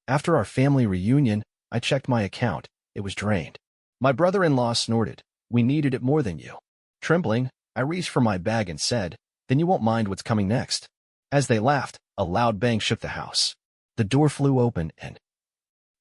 After our family reunion, I checked my account. It was drained. My brother-in-law snorted. We needed it more than you. Trembling, I reached for my bag and said, then you won't mind what's coming next. As they laughed, a loud bang shook the house. The door flew open and...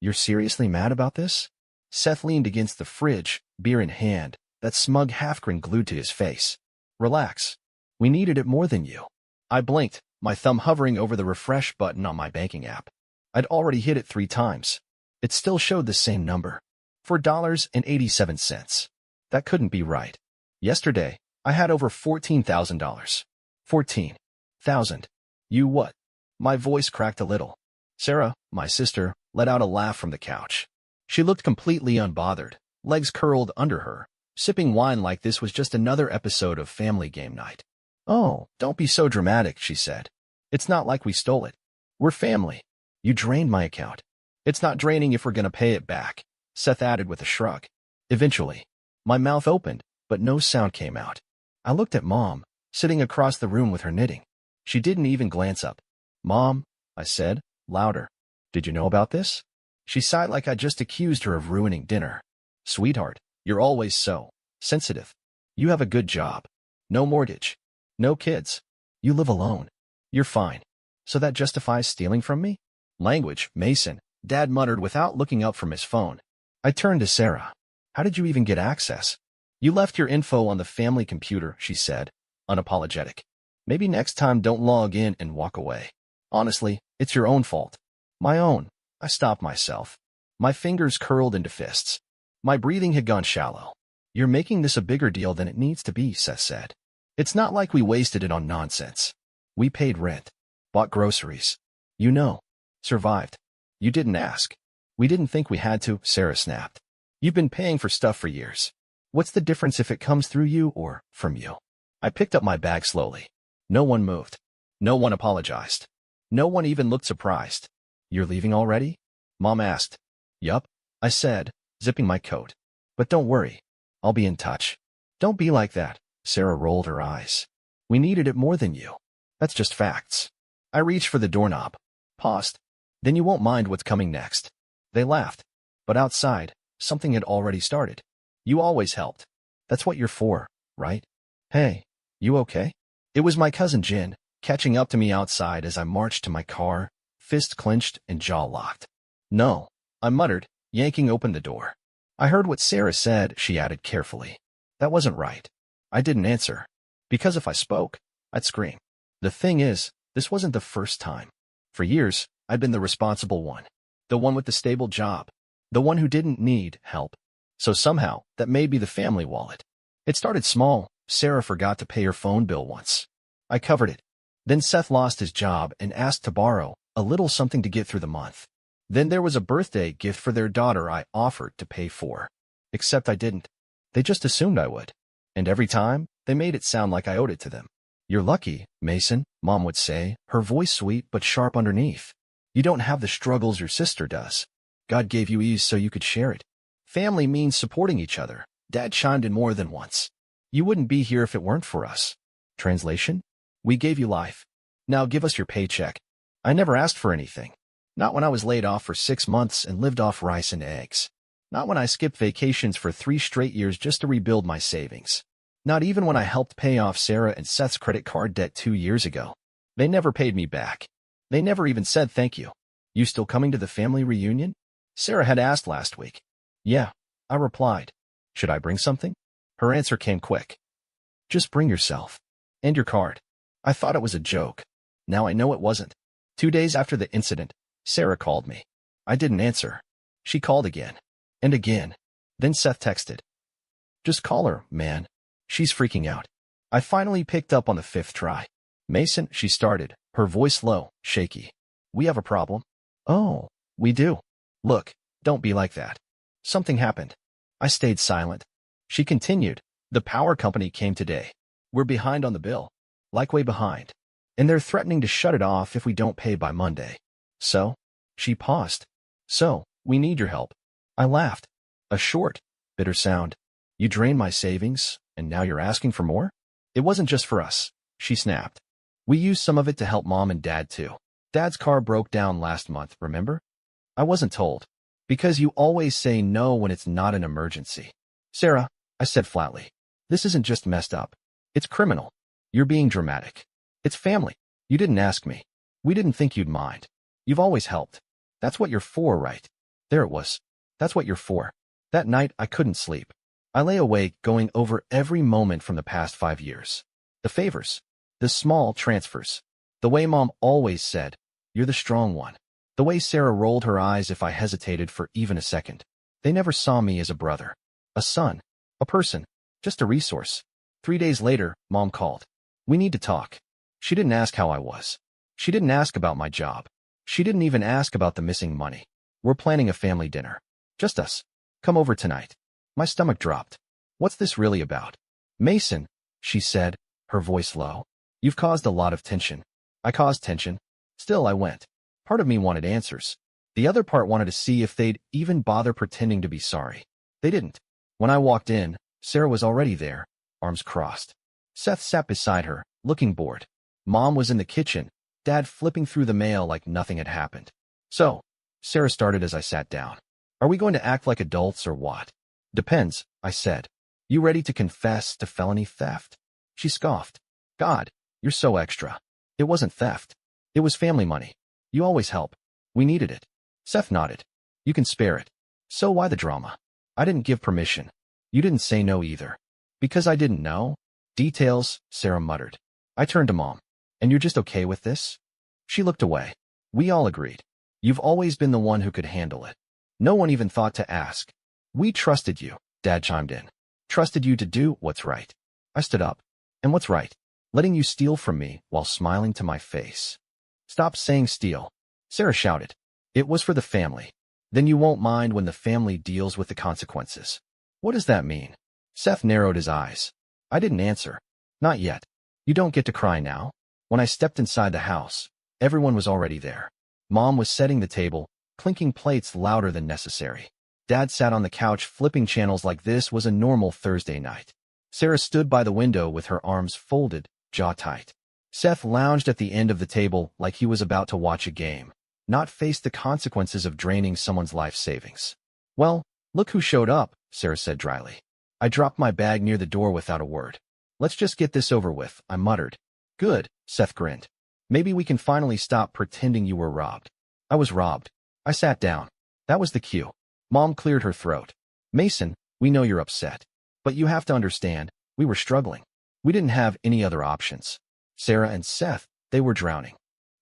You're seriously mad about this? Seth leaned against the fridge, beer in hand, that smug half-grin glued to his face. Relax. We needed it more than you. I blinked, my thumb hovering over the refresh button on my banking app. I'd already hit it 3 times. It still showed the same number. $4.87. That couldn't be right. Yesterday, I had over $14,000. 14,000. You what? My voice cracked a little. Sarah, my sister, let out a laugh from the couch. She looked completely unbothered, legs curled under her, sipping wine like this was just another episode of Family Game Night. Oh, don't be so dramatic, she said. It's not like we stole it. We're family. You drained my account. It's not draining if we're gonna pay it back, Seth added with a shrug. Eventually, my mouth opened, but no sound came out. I looked at Mom, sitting across the room with her knitting. She didn't even glance up. Mom, I said, louder. Did you know about this? She sighed like I just accused her of ruining dinner. Sweetheart, you're always so sensitive. You have a good job. No mortgage. No kids. You live alone. You're fine. So that justifies stealing from me? Language, Mason, Dad muttered without looking up from his phone. I turned to Sarah. How did you even get access? You left your info on the family computer, she said, unapologetic. Maybe next time don't log in and walk away. Honestly, it's your own fault. My own. I stopped myself. My fingers curled into fists. My breathing had gone shallow. You're making this a bigger deal than it needs to be, Seth said. It's not like we wasted it on nonsense. We paid rent, bought groceries. You know, survived. You didn't ask. We didn't think we had to, Sarah snapped. You've been paying for stuff for years. What's the difference if it comes through you or from you? I picked up my bag slowly. No one moved. No one apologized. No one even looked surprised. You're leaving already? Mom asked. Yup, I said, zipping my coat. But don't worry. I'll be in touch. Don't be like that, Sarah rolled her eyes. We needed it more than you. That's just facts. I reached for the doorknob. Paused. Then you won't mind what's coming next. They laughed. But outside, something had already started. You always helped. That's what you're for, right? Hey, you okay? It was my cousin Jin, catching up to me outside as I marched to my car, fist clenched and jaw locked. No, I muttered, yanking open the door. I heard what Sarah said, she added carefully. That wasn't right. I didn't answer. Because if I spoke, I'd scream. The thing is, this wasn't the first time. For years, I'd been the responsible one. The one with the stable job. The one who didn't need help. So somehow, that made me the family wallet. It started small. Sarah forgot to pay her phone bill once. I covered it. Then Seth lost his job and asked to borrow a little something to get through the month. Then there was a birthday gift for their daughter I offered to pay for. Except I didn't. They just assumed I would. And every time, they made it sound like I owed it to them. You're lucky, Mason, Mom would say, her voice sweet but sharp underneath. You don't have the struggles your sister does. God gave you ease so you could share it. Family means supporting each other. Dad chimed in more than once. You wouldn't be here if it weren't for us. Translation? We gave you life. Now give us your paycheck. I never asked for anything. Not when I was laid off for 6 months and lived off rice and eggs. Not when I skipped vacations for 3 straight years just to rebuild my savings. Not even when I helped pay off Sarah and Seth's credit card debt 2 years ago. They never paid me back. They never even said thank you. You still coming to the family reunion? Sarah had asked last week. Yeah, I replied. Should I bring something? Her answer came quick. Just bring yourself. And your card. I thought it was a joke. Now I know it wasn't. 2 days after the incident, Sarah called me. I didn't answer. She called again. And again. Then Seth texted. Just call her, man. She's freaking out. I finally picked up on the 5th try. Mason, she started, her voice low, shaky. We have a problem. Oh, we do. Look, don't be like that. Something happened. I stayed silent. She continued. The power company came today. We're behind on the bill. Like way behind. And they're threatening to shut it off if we don't pay by Monday. So? She paused. So, we need your help. I laughed. A short, bitter sound. You drained my savings, and now you're asking for more? It wasn't just for us. She snapped. We used some of it to help Mom and Dad too. Dad's car broke down last month, remember? I wasn't told. Because you always say no when it's not an emergency. Sarah, I said flatly, this isn't just messed up. It's criminal. You're being dramatic. It's family. You didn't ask me. We didn't think you'd mind. You've always helped. That's what you're for, right? There it was. That's what you're for. That night, I couldn't sleep. I lay awake going over every moment from the past 5 years. The favors. The small transfers. The way Mom always said, you're the strong one. The way Sarah rolled her eyes if I hesitated for even a second. They never saw me as a brother, a son, a person, just a resource. 3 days later, Mom called. We need to talk. She didn't ask how I was. She didn't ask about my job. She didn't even ask about the missing money. We're planning a family dinner. Just us. Come over tonight. My stomach dropped. What's this really about? Mason, she said, her voice low. You've caused a lot of tension. I caused tension. Still, I went. Part of me wanted answers. The other part wanted to see if they'd even bother pretending to be sorry. They didn't. When I walked in, Sarah was already there, arms crossed. Seth sat beside her, looking bored. Mom was in the kitchen, Dad flipping through the mail like nothing had happened. So, Sarah started as I sat down. Are we going to act like adults or what? Depends, I said. You ready to confess to felony theft? She scoffed. God, you're so extra. It wasn't theft. It was family money. You always help. We needed it. Seth nodded. You can spare it. So why the drama? I didn't give permission. You didn't say no either. Because I didn't know? Details, Sarah muttered. I turned to Mom. And you're just okay with this? She looked away. We all agreed. You've always been the one who could handle it. No one even thought to ask. We trusted you, Dad chimed in. Trusted you to do what's right. I stood up. And what's right? Letting you steal from me while smiling to my face. Stop saying steal, Sarah shouted. It was for the family. Then you won't mind when the family deals with the consequences. What does that mean? Seth narrowed his eyes. I didn't answer. Not yet. You don't get to cry now. When I stepped inside the house, everyone was already there. Mom was setting the table, clinking plates louder than necessary. Dad sat on the couch flipping channels like this was a normal Thursday night. Sarah stood by the window with her arms folded, jaw tight. Seth lounged at the end of the table like he was about to watch a game, not face the consequences of draining someone's life savings. Well, look who showed up, Sarah said dryly. I dropped my bag near the door without a word. Let's just get this over with, I muttered. Good, Seth grinned. Maybe we can finally stop pretending you were robbed. I was robbed. I sat down. That was the cue. Mom cleared her throat. Mason, we know you're upset. But you have to understand, we were struggling. We didn't have any other options. Sarah and Seth, they were drowning.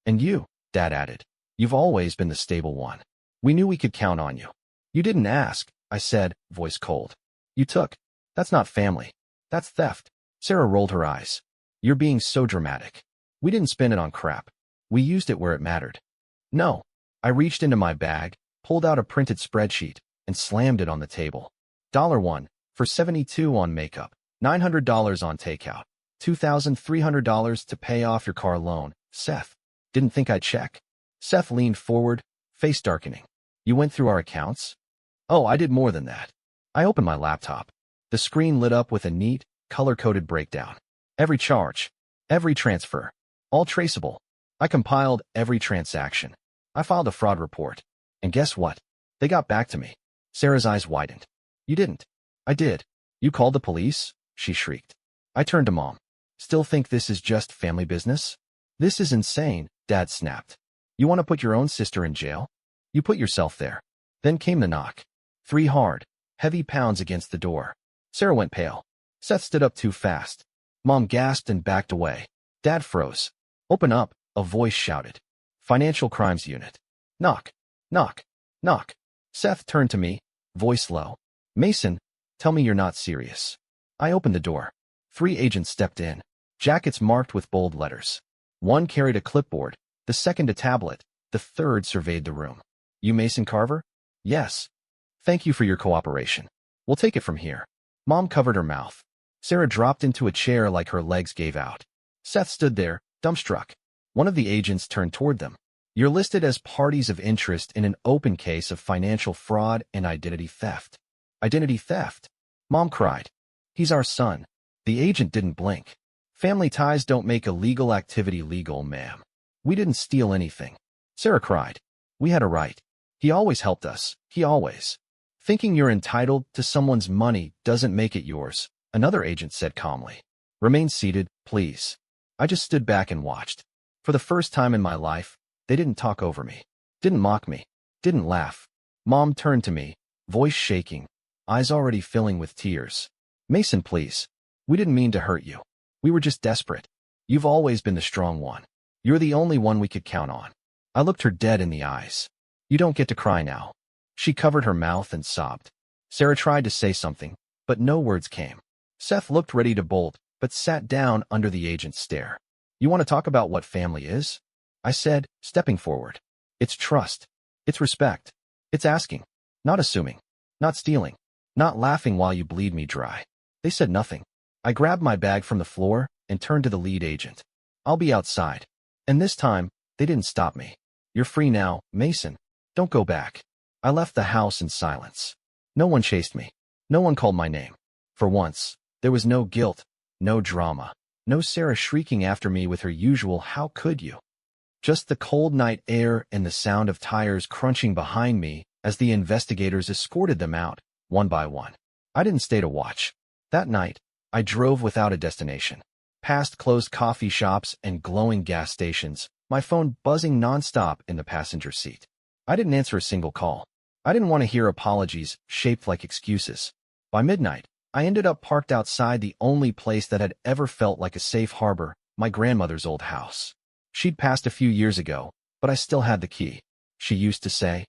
And you, Dad added. You've always been the stable one. We knew we could count on you. You didn't ask, I said, voice cold. You took. That's not family. That's theft. Sarah rolled her eyes. You're being so dramatic. We didn't spend it on crap. We used it where it mattered. No. I reached into my bag, pulled out a printed spreadsheet, and slammed it on the table. $1 for $72 on makeup, $900 on takeout, $2,300 to pay off your car loan. Seth, didn't think I'd check. Seth leaned forward, face darkening. You went through our accounts? Oh, I did more than that. I opened my laptop. The screen lit up with a neat, color-coded breakdown. Every charge, every transfer, all traceable. I compiled every transaction. I filed a fraud report. And guess what? They got back to me. Sarah's eyes widened. You didn't. I did. You called the police? She shrieked. I turned to Mom. Still think this is just family business? This is insane, Dad snapped. You want to put your own sister in jail? You put yourself there. Then came the knock. 3 hard, heavy pounds against the door. Sarah went pale. Seth stood up too fast. Mom gasped and backed away. Dad froze. Open up, a voice shouted. Financial Crimes Unit. Knock. Knock. Knock. Seth turned to me, voice low. Mason, tell me you're not serious. I opened the door. 3 agents stepped in, jackets marked with bold letters. One carried a clipboard, the second a tablet, the third surveyed the room. You Mason Carver? Yes. Thank you for your cooperation. We'll take it from here. Mom covered her mouth. Sarah dropped into a chair like her legs gave out. Seth stood there, dumbstruck. One of the agents turned toward them. You're listed as parties of interest in an open case of financial fraud and identity theft. Identity theft? Mom cried. He's our son. The agent didn't blink. Family ties don't make illegal activity legal, ma'am. We didn't steal anything. Sarah cried. We had a right. He always helped us. He always. Thinking you're entitled to someone's money doesn't make it yours, another agent said calmly. Remain seated, please. I just stood back and watched. For the first time in my life, they didn't talk over me, didn't mock me, didn't laugh. Mom turned to me, voice shaking, eyes already filling with tears. Mason, please. We didn't mean to hurt you. We were just desperate. You've always been the strong one. You're the only one we could count on. I looked her dead in the eyes. You don't get to cry now. She covered her mouth and sobbed. Sarah tried to say something, but no words came. Seth looked ready to bolt, but sat down under the agent's stare. You want to talk about what family is? I said, stepping forward. It's trust. It's respect. It's asking. Not assuming. Not stealing. Not laughing while you bleed me dry. They said nothing. I grabbed my bag from the floor and turned to the lead agent. I'll be outside. And this time, they didn't stop me. You're free now, Mason. Don't go back. I left the house in silence. No one chased me. No one called my name. For once, there was no guilt, no drama, no Sarah shrieking after me with her usual "how could you?" Just the cold night air and the sound of tires crunching behind me as the investigators escorted them out, one by one. I didn't stay to watch. That night, I drove without a destination. Past closed coffee shops and glowing gas stations, my phone buzzing nonstop in the passenger seat. I didn't answer a single call. I didn't want to hear apologies shaped like excuses. By midnight, I ended up parked outside the only place that had ever felt like a safe harbor, my grandmother's old house. She'd passed a few years ago, but I still had the key. She used to say,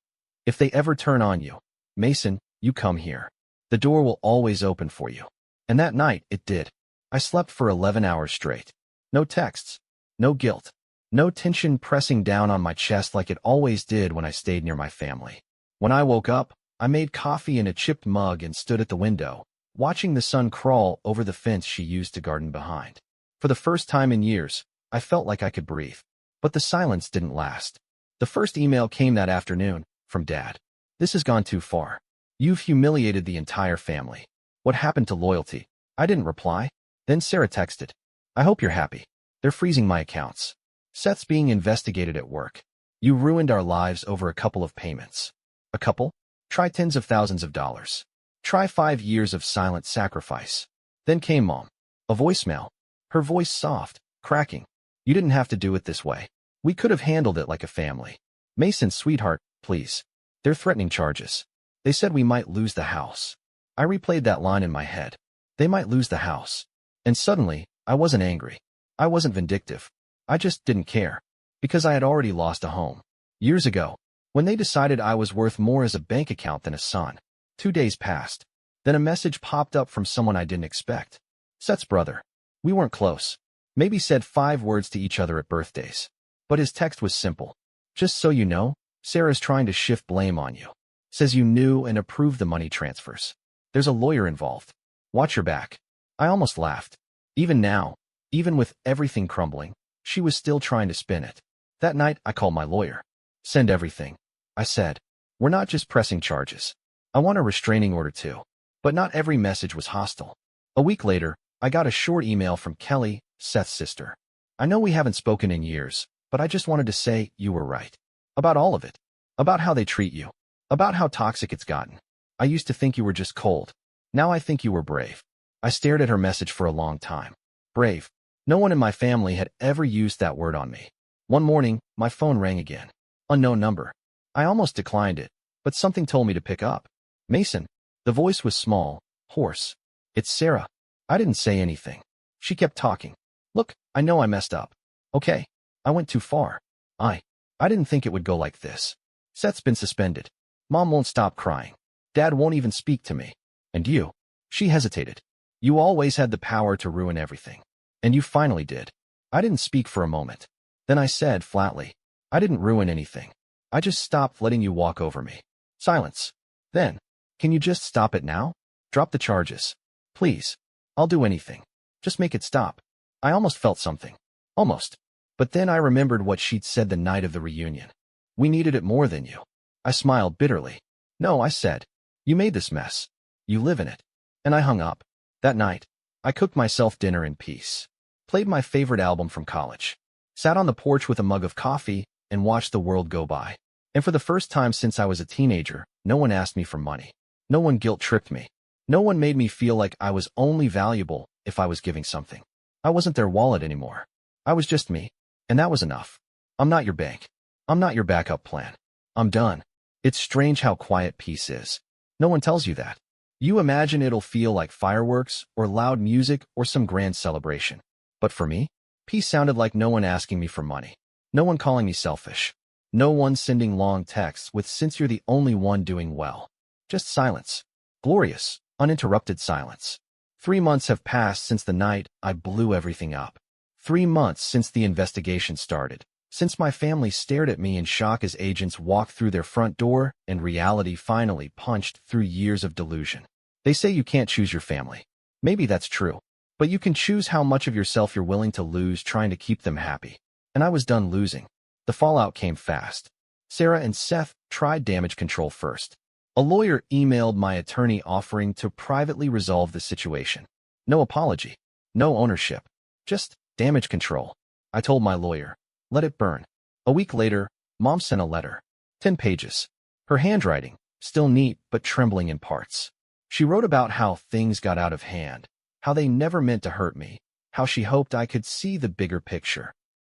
if they ever turn on you, Mason, you come here. The door will always open for you. And that night, it did. I slept for 11 hours straight. No texts. No guilt. No tension pressing down on my chest like it always did when I stayed near my family. When I woke up, I made coffee in a chipped mug and stood at the window, watching the sun crawl over the fence she used to garden behind. For the first time in years, I felt like I could breathe. But the silence didn't last. The first email came that afternoon, from Dad. This has gone too far. You've humiliated the entire family. What happened to loyalty? I didn't reply. Then Sarah texted. I hope you're happy. They're freezing my accounts. Seth's being investigated at work. You ruined our lives over a couple of payments. A couple? Try tens of thousands of dollars. Try 5 years of silent sacrifice. Then came Mom. A voicemail. Her voice soft, cracking. You didn't have to do it this way. We could have handled it like a family. Mason, sweetheart, please. They're threatening charges. They said we might lose the house. I replayed that line in my head. They might lose the house. And suddenly, I wasn't angry. I wasn't vindictive. I just didn't care. Because I had already lost a home. Years ago, when they decided I was worth more as a bank account than a son. 2 days passed. Then a message popped up from someone I didn't expect. Seth's brother. We weren't close. Maybe said 5 words to each other at birthdays. But his text was simple. Just so you know, Sarah's trying to shift blame on you. Says you knew and approved the money transfers. There's a lawyer involved. Watch your back. I almost laughed. Even now, even with everything crumbling, she was still trying to spin it. That night, I called my lawyer. Send everything. I said, we're not just pressing charges. I want a restraining order too. But not every message was hostile. A week later, I got a short email from Kelly, Seth's sister. I know we haven't spoken in years, but I just wanted to say you were right. About all of it. About how they treat you. About how toxic it's gotten. I used to think you were just cold. Now I think you were brave. I stared at her message for a long time. Brave. No one in my family had ever used that word on me. One morning, my phone rang again. Unknown number. I almost declined it, but something told me to pick up. Mason. The voice was small, hoarse. It's Sarah. I didn't say anything. She kept talking. Look, I know I messed up. Okay. I went too far. I didn't think it would go like this. Seth's been suspended. Mom won't stop crying. Dad won't even speak to me. And you? She hesitated. You always had the power to ruin everything. And you finally did. I didn't speak for a moment. Then I said flatly, I didn't ruin anything. I just stopped letting you walk over me. Silence. Then, can you just stop it now? Drop the charges. Please. I'll do anything. Just make it stop. I almost felt something. Almost. But then I remembered what she'd said the night of the reunion. We needed it more than you. I smiled bitterly. No, I said. You made this mess. You live in it. And I hung up. That night, I cooked myself dinner in peace. Played my favorite album from college. Sat on the porch with a mug of coffee and watched the world go by. And for the first time since I was a teenager, no one asked me for money. No one guilt-tripped me. No one made me feel like I was only valuable if I was giving something. I wasn't their wallet anymore. I was just me. And that was enough. I'm not your bank. I'm not your backup plan. I'm done. It's strange how quiet peace is. No one tells you that. You imagine it'll feel like fireworks or loud music or some grand celebration. But for me, peace sounded like no one asking me for money. No one calling me selfish. No one sending long texts with "since you're the only one doing well." Just silence. Glorious, uninterrupted silence. 3 months have passed since the night I blew everything up. 3 months since the investigation started. Since my family stared at me in shock as agents walked through their front door and reality finally punched through years of delusion. They say you can't choose your family. Maybe that's true. But you can choose how much of yourself you're willing to lose trying to keep them happy. And I was done losing. The fallout came fast. Sarah and Seth tried damage control first. A lawyer emailed my attorney offering to privately resolve the situation. No apology. No ownership. Just damage control. I told my lawyer, let it burn. A week later, Mom sent a letter. 10 pages. Her handwriting, still neat but trembling in parts. She wrote about how things got out of hand, how they never meant to hurt me, how she hoped I could see the bigger picture.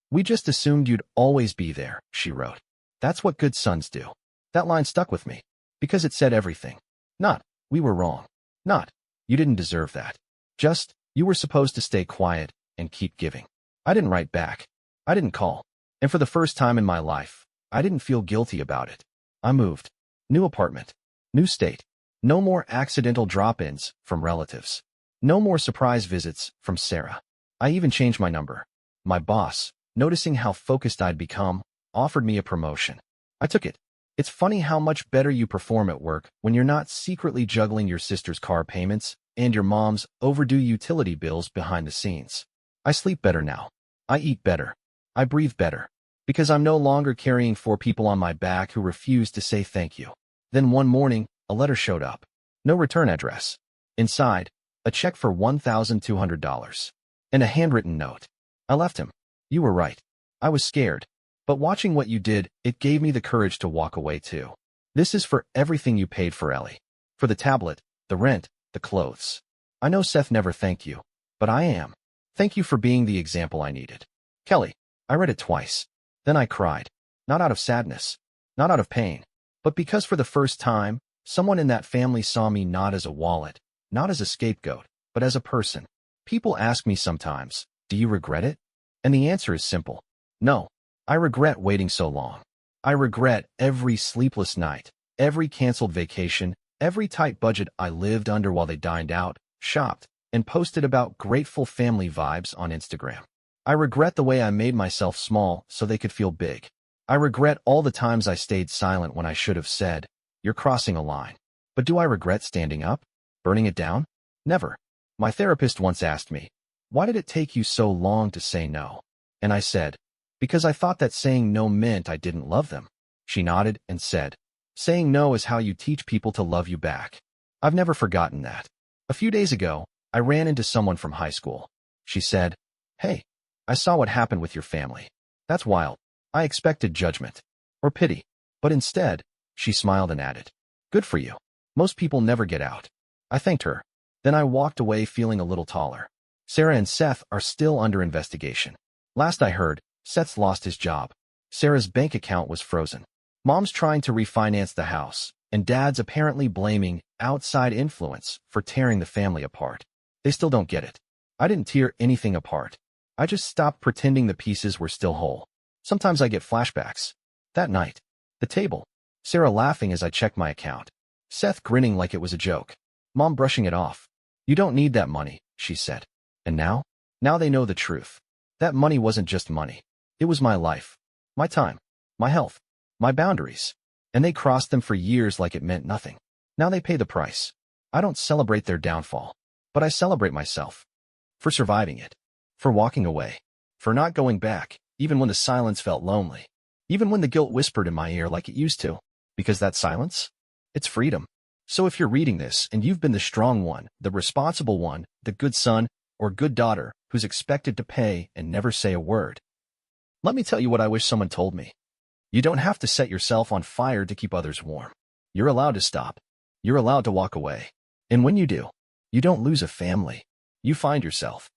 "We just assumed you'd always be there," she wrote. "That's what good sons do." That line stuck with me, because it said everything. Not, "We were wrong." Not, "You didn't deserve that." Just, "You were supposed to stay quiet and keep giving." I didn't write back. I didn't call. And for the first time in my life, I didn't feel guilty about it. I moved. New apartment. New state. No more accidental drop-ins from relatives. No more surprise visits from Sarah. I even changed my number. My boss, noticing how focused I'd become, offered me a promotion. I took it. It's funny how much better you perform at work when you're not secretly juggling your sister's car payments and your mom's overdue utility bills behind the scenes. I sleep better now. I eat better. I breathe better. Because I'm no longer carrying 4 people on my back who refuse to say thank you. Then one morning, a letter showed up. No return address. Inside, a check for $1,200. And a handwritten note. I left him. "You were right. I was scared. But watching what you did, it gave me the courage to walk away too. This is for everything you paid for Ellie. For the tablet, the rent, the clothes. I know Seth never thanked you, but I am. Thank you for being the example I needed. Kelly." I read it twice. Then I cried. Not out of sadness. Not out of pain. But because for the first time, someone in that family saw me not as a wallet, not as a scapegoat, but as a person. People ask me sometimes, "Do you regret it?" And the answer is simple. No. I regret waiting so long. I regret every sleepless night, every canceled vacation, every tight budget I lived under while they dined out, shopped, and posted about grateful family vibes on Instagram. I regret the way I made myself small so they could feel big. I regret all the times I stayed silent when I should have said, "You're crossing a line." But do I regret standing up? Burning it down? Never. My therapist once asked me, "Why did it take you so long to say no?" And I said, "Because I thought that saying no meant I didn't love them." She nodded and said, "Saying no is how you teach people to love you back." I've never forgotten that. A few days ago, I ran into someone from high school. She said, "Hey, I saw what happened with your family. That's wild." I expected judgment or pity, but instead, she smiled and added, "Good for you. Most people never get out." I thanked her. Then I walked away feeling a little taller. Sarah and Seth are still under investigation. Last I heard, Seth's lost his job. Sarah's bank account was frozen. Mom's trying to refinance the house, and Dad's apparently blaming outside influence for tearing the family apart. They still don't get it. I didn't tear anything apart. I just stopped pretending the pieces were still whole. Sometimes I get flashbacks. That night. The table. Sarah laughing as I checked my account. Seth grinning like it was a joke. Mom brushing it off. "You don't need that money," she said. And now? Now they know the truth. That money wasn't just money. It was my life. My time. My health. My boundaries. And they crossed them for years like it meant nothing. Now they pay the price. I don't celebrate their downfall. But I celebrate myself. For surviving it. For walking away. For not going back, even when the silence felt lonely. Even when the guilt whispered in my ear like it used to. Because that silence? It's freedom. So if you're reading this and you've been the strong one, the responsible one, the good son or good daughter who's expected to pay and never say a word, let me tell you what I wish someone told me. You don't have to set yourself on fire to keep others warm. You're allowed to stop. You're allowed to walk away. And when you do, you don't lose a family. You find yourself.